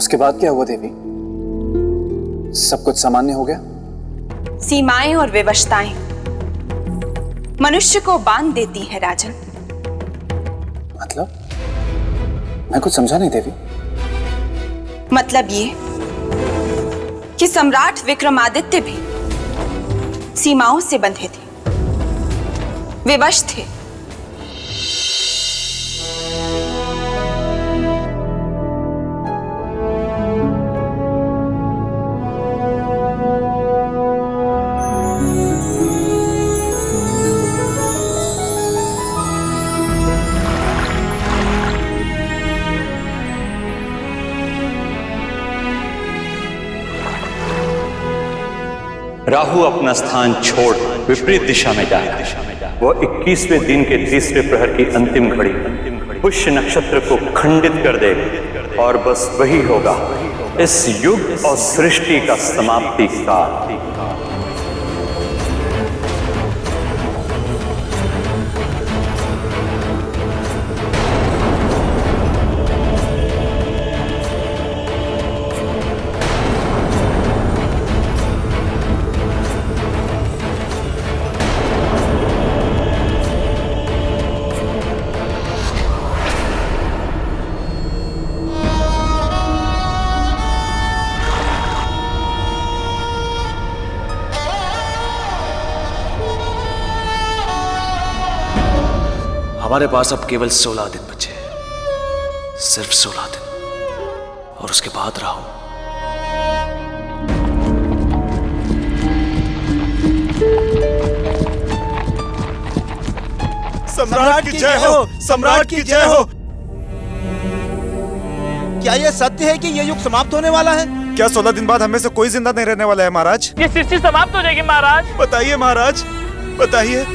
उसके बाद क्या हुआ देवी? सब कुछ सामान्य हो गया? सीमाएं और विवशताएं मनुष्य को बांध देती है राजन। मतलब? मैं कुछ समझा नहीं देवी। मतलब ये कि सम्राट विक्रमादित्य भी सीमाओं से बंधे थे, विवश थे। राहु अपना स्थान छोड़ विपरीत दिशा में जाए। वह 21वें दिन के तीसरे प्रहर की अंतिम घड़ी पुष्य नक्षत्र को खंडित कर दे और बस वही होगा इस युग और सृष्टि का समाप्ति काल। हमारे पास अब केवल 16 दिन बचे हैं, सिर्फ 16 दिन, और उसके बाद राहु। सम्राट की जय हो, सम्राट की जय हो। क्या यह सत्य है कि यह युग समाप्त होने वाला है? क्या 16 दिन बाद हमें से कोई जिंदा नहीं रहने वाला है महाराज? ये सृष्टि समाप्त हो जाएगी महाराज। बताइए महाराज, बताइए।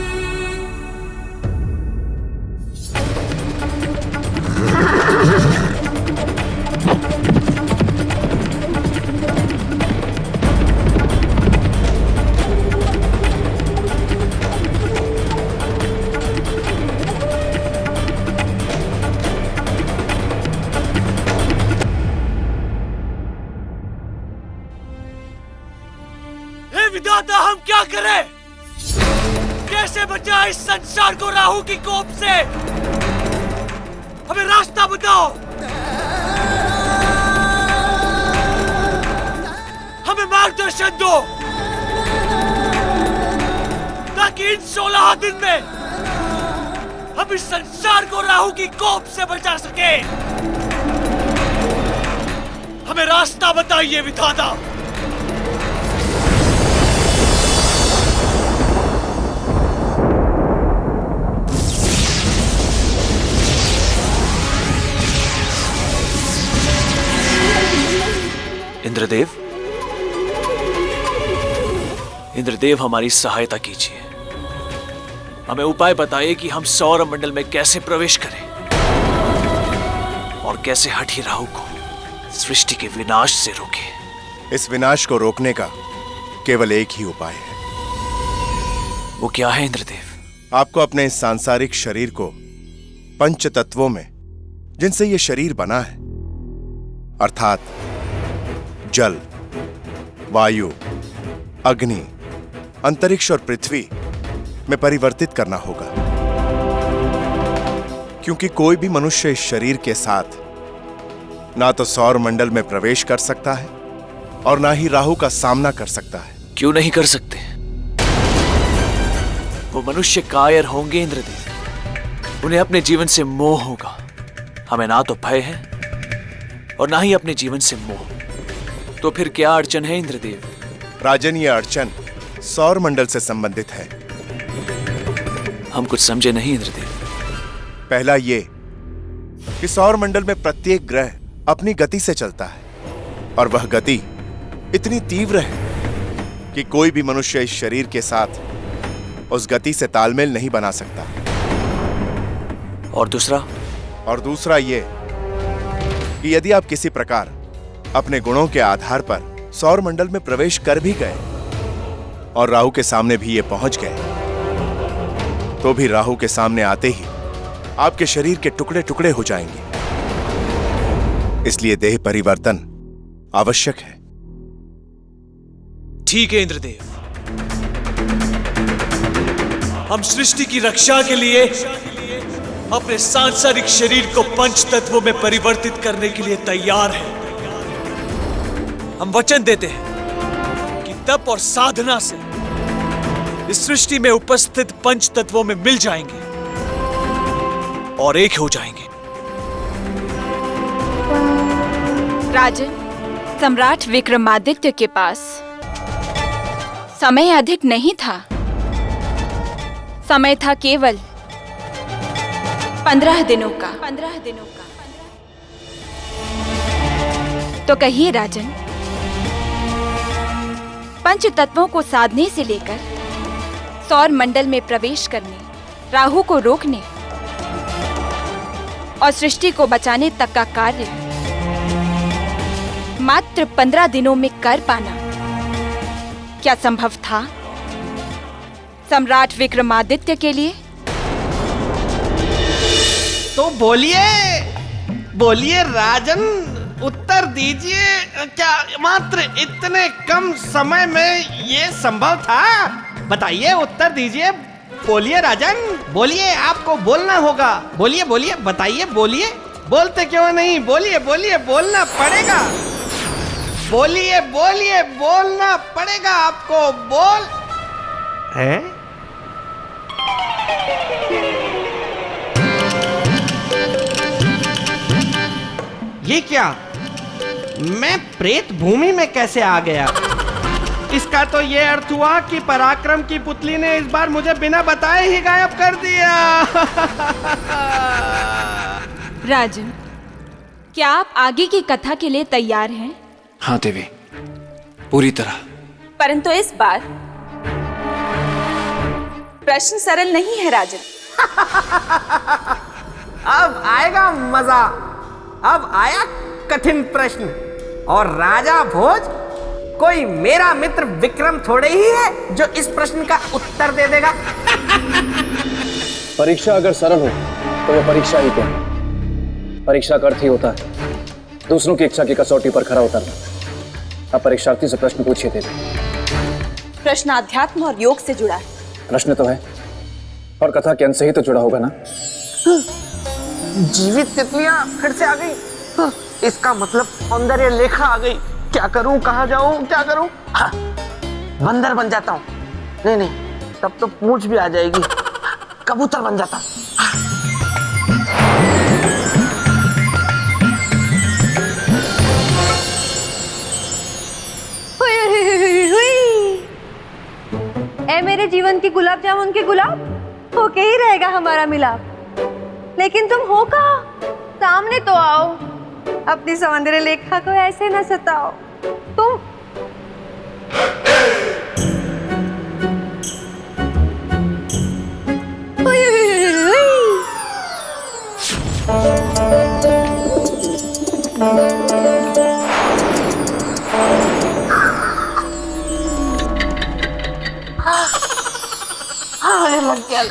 विधाता हम क्या करें? कैसे बचाएं इस संसार को राहु की कोप से? हमें रास्ता बताओ, हमें मार्गदर्शन दो ताकि इन 16 दिन में हम इस संसार को राहु की कोप से बचा सके। हमें रास्ता बताइए विधाता। इंद्रदेव, इंद्रदेव हमारी सहायता कीजिए। हमें उपाय बताइए कि हम सौर मंडल में कैसे प्रवेश करें और कैसे हठी राहु को सृष्टि के विनाश से रोकें। इस विनाश को रोकने का केवल एक ही उपाय है। वो क्या है इंद्रदेव? आपको अपने इस सांसारिक शरीर को पंच तत्वों में, जिनसे यह शरीर बना है, अर्थात जल, वायु, अग्नि, अंतरिक्ष और पृथ्वी में परिवर्तित करना होगा। क्योंकि कोई भी मनुष्य इस शरीर के साथ ना तो सौर मंडल में प्रवेश कर सकता है और ना ही राहु का सामना कर सकता है। क्यों नहीं कर सकते? वो मनुष्य कायर होंगे इंद्रदेव। उन्हें अपने जीवन से मोह होगा। हमें ना तो भय है और ना ही अपने जीवन से मोह। तो फिर क्या अड़चन है इंद्रदेव? राजन, ये अड़चन सौर मंडल से संबंधित है। हम कुछ समझे नहीं इंद्रदेव। पहला ये कि सौर मंडल में प्रत्येक ग्रह अपनी गति से चलता है और वह गति इतनी तीव्र है कि कोई भी मनुष्य इस शरीर के साथ उस गति से तालमेल नहीं बना सकता। और दूसरा? और दूसरा ये कि यदि आप किसी प्रकार अपने गुणों के आधार पर सौर मंडल में प्रवेश कर भी गए और राहु के सामने भी ये पहुंच गए, तो भी राहु के सामने आते ही आपके शरीर के टुकड़े टुकड़े हो जाएंगे। इसलिए देह परिवर्तन आवश्यक है। ठीक है इंद्रदेव, हम सृष्टि की रक्षा के लिए अपने सांसारिक शरीर को पंच तत्वों में परिवर्तित करने के लिए तैयार हैं। हम वचन देते हैं कि तप और साधना से इस सृष्टि में उपस्थित पंच तत्वों में मिल जाएंगे और एक हो जाएंगे। राजन, सम्राट विक्रमादित्य के पास समय अधिक नहीं था। समय था केवल 15 दिनों का। तो कहिए राजन, पंच तत्वों को साधने से लेकर सौर मंडल में प्रवेश करने, राहु को रोकने और सृष्टि को बचाने तक का कार्य मात्र 15 दिनों में कर पाना क्या संभव था सम्राट विक्रमादित्य के लिए? तो बोलिए बोलिए राजन, उत्तर दीजिए। क्या मात्र इतने कम समय में ये संभव था? बताइए, उत्तर दीजिए। बोलिए राजन, बोलिए, आपको बोलना होगा। बोलिए बोलिए, बताइए, बोलिए। बोलते क्यों नहीं? बोलिए बोलिए, बोलना पड़ेगा। बोलिए बोलिए, बोलना पड़ेगा आपको। बोल है? ये क्या? मैं प्रेत भूमि में कैसे आ गया? इसका तो ये अर्थ हुआ कि पराक्रम की पुतली ने इस बार मुझे बिना बताए ही गायब कर दिया। राजन, क्या आप आगे की कथा के लिए तैयार हैं? हाँ देवी, पूरी तरह। परंतु इस बार प्रश्न सरल नहीं है राजन। अब आएगा मजा। अब आया कठिन प्रश्न। और राजा भोज कोई मेरा मित्र विक्रम थोड़े ही है जो इस प्रश्न का उत्तर दे देगा। परीक्षा अगर सरल हो तो वह परीक्षा ही क्या? परीक्षा का अर्थ ही होता है दूसरों की इच्छा की कसौटी पर खरा उतरना। अब परीक्षार्थी से प्रश्न पूछिए देवी। प्रश्न अध्यात्म और योग से जुड़ा है। प्रश्न तो है और कथा के अंत से ही तो जुड़ा होगा ना। जीवित तितलियां फिर से आ गई। इसका मतलब सौंदर्य लेखा आ गई। क्या करूं, कहां जाऊं, क्या करूं? हाँ, बंदर बन जाता हूं। नहीं नहीं, तब तो पूंछ भी आ जाएगी। कबूतर बन जाता। ए मेरे जीवन की गुलाब जामुन के गुलाब, होके ही रहेगा हमारा मिलाप। लेकिन तुम हो कहाँ? सामने तो आओ। अपनी सौंदर्य लेखा को ऐसे न सताओ। तुम लग गया।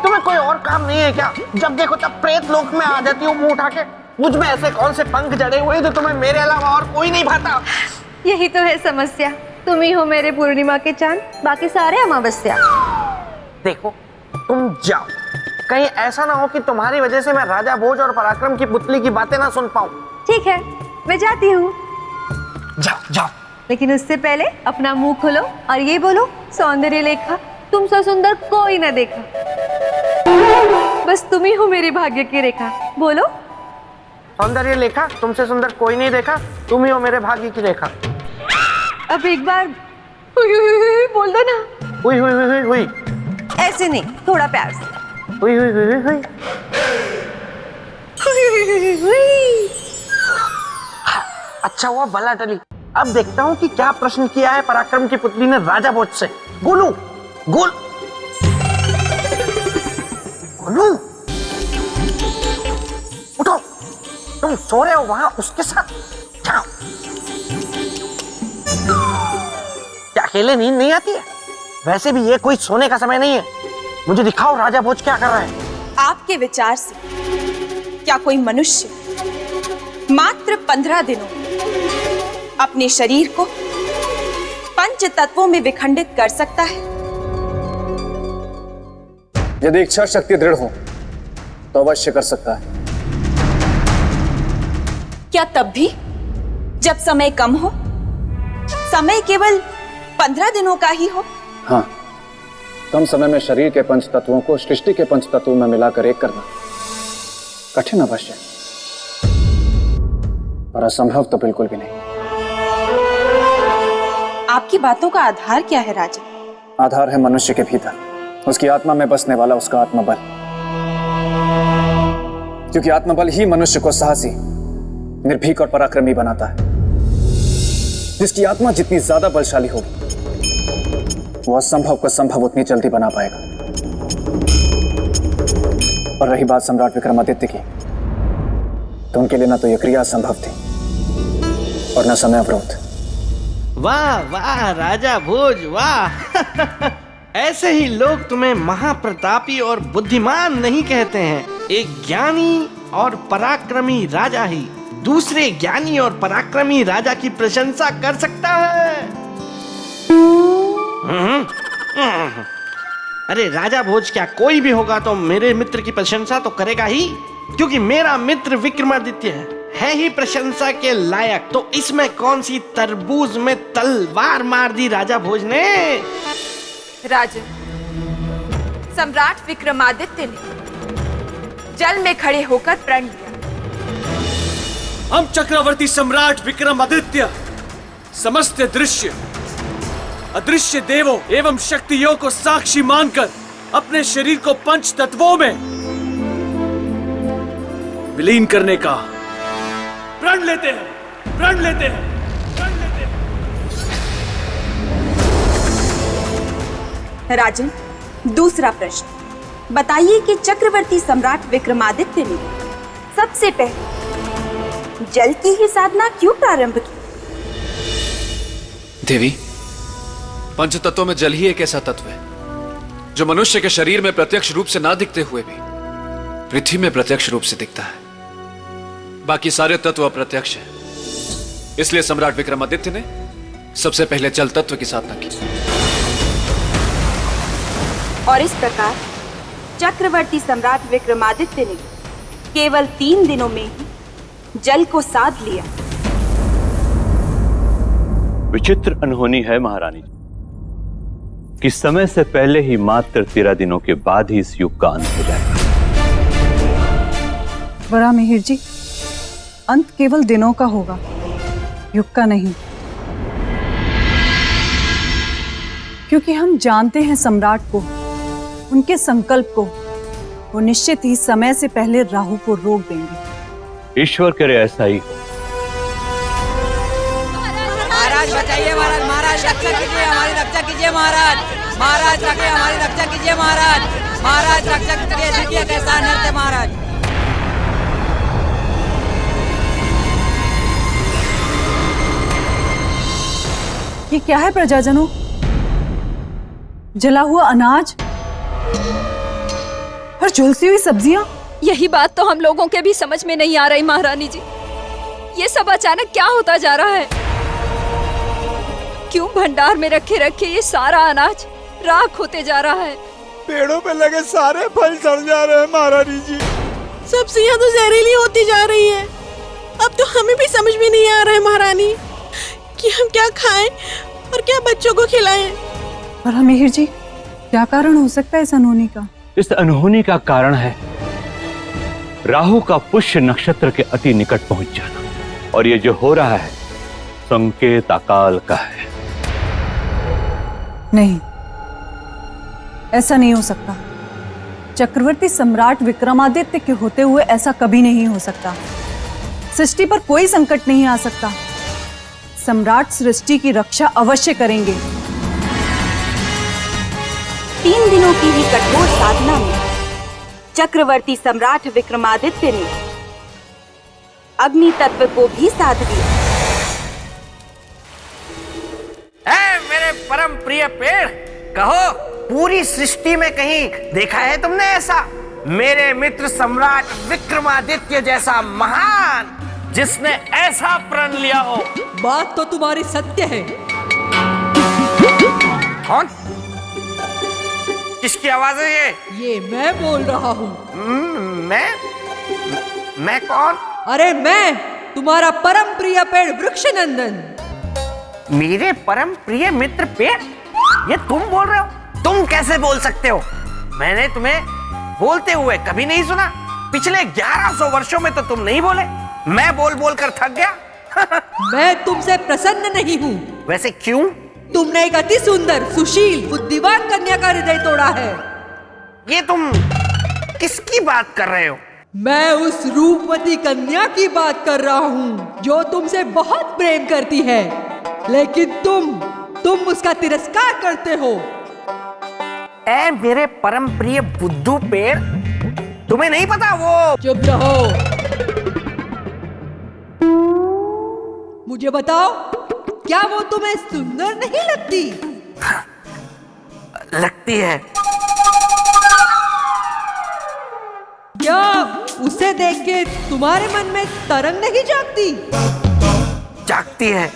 तुम्हें कोई और काम नहीं है क्या? जब देखो तब प्रेत लोक में आ जाती हो मुंह उठा के। मुझ में ऐसे कौन से पंख जड़े हुए जो तुम्हें मेरे अलावा और कोई नहीं भाता? यही तो है समस्या। तुम ही हो मेरे पूर्णिमा के चांद, बाकी सारे अमावस्या। देखो, तुम जाओ। कहीं ऐसा ना हो कि तुम्हारी वजह से मैं राजा भोज और पराक्रम की पुतली की बातें ना सुन पाऊं। ठीक है, मैं जाती हूँ। जाओ जाओ। लेकिन उससे पहले अपना मुंह खोलो और ये बोलो, सौंदर्य लेखा तुमसे सुंदर कोई ना देखा। बस तुम ही हो मेरी भाग्य की रेखा। बोलो। सौंदर्य लेखा तुमसे सुंदर कोई नहीं देखा, तुम ही हो मेरे भाग्य की रेखा। अब एक बार हुई हुई हुई बोल दो ना। हुई हुई हुई हुई। ऐसे नहीं, थोड़ा प्यार से। हुई हुई हुई हुई। हुई हुई हुई। अच्छा हुआ भला टली। अब देखता हूँ कि क्या प्रश्न किया है पराक्रम की पुतली ने राजा भोज से। गोलू, गोल गोलू, उठो। तुम सो रहे हो वहां उसके साथ? जाओ। क्या अकेले नींद नहीं आती है? वैसे भी ये कोई सोने का समय नहीं है। मुझे दिखाओ राजा भोज क्या कर रहा है। आपके विचार से क्या कोई मनुष्य मात्र 15 दिनों अपने शरीर को पंच तत्वों में विखंडित कर सकता है? यदि इच्छा शक्ति दृढ़ हो तो अवश्य कर सकता है। क्या तब भी जब समय कम हो, समय केवल 15 दिनों का ही हो? हाँ, कम समय में शरीर के पंच तत्वों को सृष्टि के पंच तत्वों में मिलाकर एक करना कठिन अवश्य, और असंभव तो बिल्कुल भी नहीं। आपकी बातों का आधार क्या है राजन? आधार है मनुष्य के भीतर, उसकी आत्मा में बसने वाला उसका आत्मबल। क्योंकि आत्मबल ही मनुष्य को साहसी, निर्भीक और पराक्रमी बनाता है। जिसकी आत्मा जितनी ज्यादा बलशाली होगी, वो असंभव को संभव उतनी जल्दी बना पाएगा। और रही बात सम्राट विक्रमादित्य की, तो उनके लिए ना तो यह क्रिया संभव थी और न समय अवरोध। वाह वाह राजा भोज वाह। ऐसे ही लोग तुम्हें महाप्रतापी और बुद्धिमान नहीं कहते हैं। एक ज्ञानी और पराक्रमी राजा ही दूसरे ज्ञानी और पराक्रमी राजा की प्रशंसा कर सकता है। अरे राजा भोज क्या कोई भी होगा तो मेरे मित्र की प्रशंसा तो करेगा ही, क्योंकि मेरा मित्र विक्रमादित्य है ही प्रशंसा के लायक। तो इसमें कौन सी तरबूज में तलवार मार दी राजा भोज ने? राजन, सम्राट विक्रमादित्य ने जल में खड़े होकर प्रण लिया। हम चक्रवर्ती सम्राट विक्रमादित्य समस्त दृश्य अदृश्य देवों एवं शक्तियों को साक्षी मानकर अपने शरीर को पंच तत्वों में विलीन करने का प्रण लेते हैं, प्रण लेते हैं, प्रण लेते हैं। राजन, दूसरा प्रश्न बताइए कि चक्रवर्ती सम्राट विक्रमादित्य ने सबसे पहले जल की ही साधना क्यों प्रारंभ की? देवी, पंच तत्वों में जल ही एक ऐसा तत्व है जो मनुष्य के शरीर में प्रत्यक्ष रूप से ना दिखते हुए भी पृथ्वी में प्रत्यक्ष रूप से दिखता है। बाकी सारे तत्व अप्रत्यक्ष हैं। इसलिए सम्राट विक्रमादित्य ने सबसे पहले जल तत्व की साधना की। और इस प्रकार चक्रवर्ती सम्राट विक्रमादित्य ने केवल 3 दिनों में ही जल को साध लिया। विचित्र अनहोनी है महारानी कि समय से पहले ही मात्र 13 दिनों के बाद ही इस युग का अंत हो जाएगा। बड़ा मिहिर जी, अंत केवल दिनों का होगा, युग का नहीं। क्योंकि हम जानते हैं सम्राट को, उनके संकल्प को, वो निश्चित ही समय से पहले राहु को रोक देंगे। ईश्वर करे ऐसा ही हो। महाराज बचाइए, महाराज, महाराज रक्षा कीजिए, हमारी रक्षा कीजिए महाराज, महाराज रखे हमारी रक्षा कीजिए महाराज, महाराज रक्षा कीजिए, देखिए कैसा नृत्य महाराज। ये क्या है प्रजाजनों? जला हुआ अनाज और झुलसी हुई सब्जियां। यही बात तो हम लोगों के भी समझ में नहीं आ रही महारानी जी। ये सब अचानक क्या होता जा रहा है? क्यों भंडार में रखे रखे ये सारा अनाज राख होते जा रहा है? पेड़ों पे लगे सारे फल सड़ जा रहे हैं महारानी जी। सब्जियां तो जहरीली होती जा रही है। अब तो हमें भी समझ में नहीं आ रहा है महारानी कि हम क्या खाएं और क्या बच्चों को खिलाएं। पर मिहिर जी, क्या कारण हो सकता है इस अनहोनी का? इस अनहोनी का कारण है राहु का पुष्य नक्षत्र के अति निकट पहुंच जाना, और ये जो हो रहा है संकेत अकाल का है। नहीं, ऐसा नहीं हो सकता। चक्रवर्ती सम्राट विक्रमादित्य के होते हुए ऐसा कभी नहीं हो सकता। सृष्टि पर कोई संकट नहीं आ सकता। सम्राट सृष्टि की रक्षा अवश्य करेंगे। 3 दिनों की ही कठोर साधना में चक्रवर्ती सम्राट विक्रमादित्य ने अग्नि तत्व को भी साध लिया। मेरे परम प्रिय पेड़, कहो पूरी सृष्टि में कहीं देखा है तुमने ऐसा? मेरे मित्र सम्राट विक्रमादित्य जैसा महान, जिसने ऐसा प्रण लिया हो। बात तो तुम्हारी सत्य है। कौन? किसकी आवाज है ये मैं बोल रहा हूँ। मैं कौन? अरे मैं तुम्हारा परम प्रिय पेड़ वृक्षनंदन। मेरे परम प्रिय मित्र पेड़? ये तुम बोल रहे हो? तुम कैसे बोल सकते हो? मैंने तुम्हें बोलते हुए कभी नहीं सुना। पिछले 1100 वर्षों में तो तुम नहीं बोले। मैं बोल बोल कर थक गया। मैं तुमसे प्रसन्न नहीं हूँ। वैसे क्यों? तुमने एक अति सुंदर, सुशील, बुद्धिमान कन्या का हृदय तोड़ा है। ये तुम किसकी बात कर रहे हो? मैं उस रूपवती कन्या की बात कर रहा हूँ जो तुमसे बहुत प्रेम करती है, लेकिन तुम उसका तिरस्कार करते हो। ऐ मेरे परम प्रिय बुद्धू पेड़, तुम्हें नहीं पता वो? चुप रहो। मुझे बताओ, क्या वो तुम्हें सुंदर नहीं लगती? लगती है। क्या उसे देख के तुम्हारे मन में तरंग नहीं जागती? जागती है।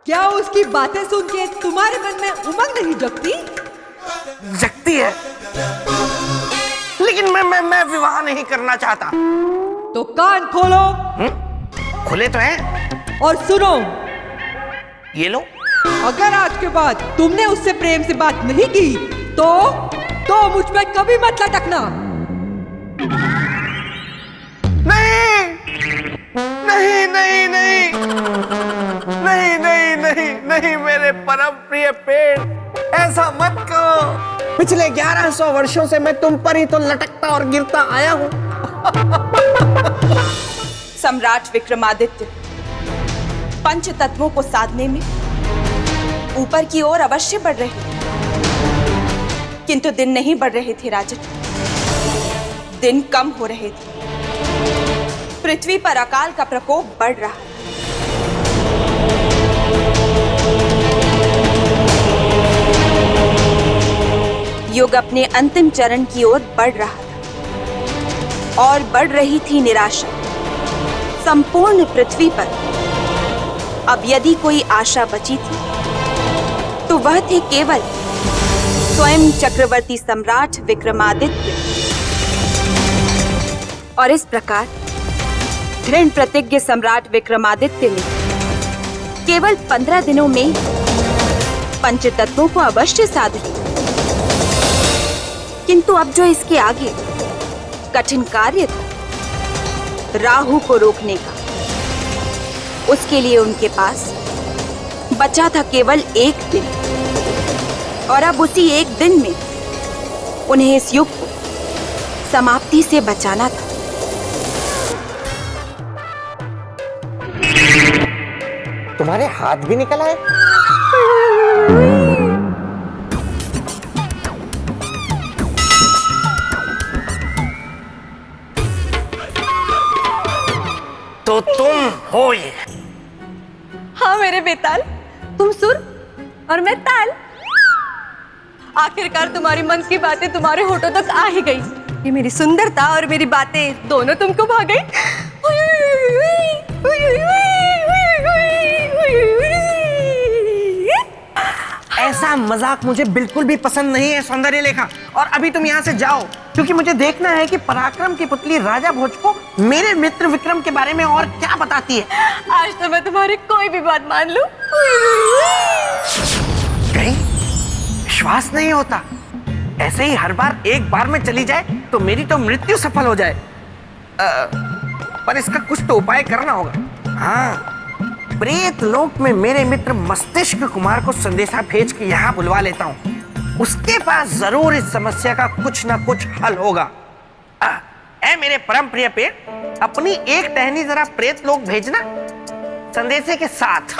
क्या उसकी बातें सुन के तुम्हारे मन में उमंग नहीं जगती? जगती है, लेकिन मैं विवाह नहीं करना चाहता। तो कान खोलो। खुले तो हैं। और सुनो, ये लो। अगर आज के बाद तुमने उससे प्रेम से बात नहीं की तो मुझ पे कभी मत लटकना। नहीं नहीं नहीं नहीं नहीं नहीं नहीं नहीं मेरे परम प्रिय पेड़, ऐसा मत करो। पिछले 1100 वर्षों से मैं तुम पर ही तो लटकता और गिरता आया हूं। सम्राट विक्रमादित्य पंच तत्वों को साधने में ऊपर की ओर अवश्य बढ़ रहे थे, किंतु दिन नहीं बढ़ रहे थे राजन, दिन कम हो रहे थे। पृथ्वी पर अकाल का प्रकोप बढ़ रहा है। युग अपने अंतिम चरण की ओर बढ़ रहा था और बढ़ रही थी निराशा। संपूर्ण पृथ्वी पर अब यदि कोई आशा बची थी तो वह थे केवल स्वयं चक्रवर्ती सम्राट विक्रमादित्य। और इस प्रकार दृढ़ प्रतिज्ञ सम्राट विक्रमादित्य ने केवल 15 दिनों में पंचतत्वों को अवश्य साध लिया। किंतु अब जो इसके आगे कठिन कार्य था राहु को रोकने का, उसके लिए उनके पास बचा था केवल एक दिन। और अब उसी एक दिन में उन्हें इस युग को समाप्ति से बचाना था। तुम्हारे हाथ भी निकल आए? तो तुम हो ये? हाँ मेरे बेताल, तुम सुर और मैं ताल। आखिरकार तुम्हारी मन की बातें तुम्हारे होठों तक आ ही गई। ये मेरी सुंदरता और मेरी बातें दोनों तुमको भा गई। ऐसा मजाक मुझे बिल्कुल भी पसंद नहीं है सौंदर्य लेखा। और अभी तुम यहाँ से जाओ, क्योंकि मुझे देखना है कि पराक्रम की पुतली राजा भोज को मेरे मित्र विक्रम के बारे में और क्या बताती है। आज तो मैं तुम्हारी कोई भी बात मान लूं। कहीं विश्वास नहीं होता। ऐसे ही हर बार एक बार में चली जाए तो मेरी तो मृत्यु सफल हो जाए। पर इसका कुछ तो उपाय करना होगा। हाँ, प्रेत लोक में मेरे मित्र मस्तिष्क कुमार को संदेशा भेज के यहाँ बुलवा लेता हूँ। उसके पास जरूर इस समस्या का कुछ ना कुछ हल होगा। ऐ मेरे परम प्रिय पेड़, अपनी एक टहनी जरा प्रेत लोक भेजना संदेशे के साथ।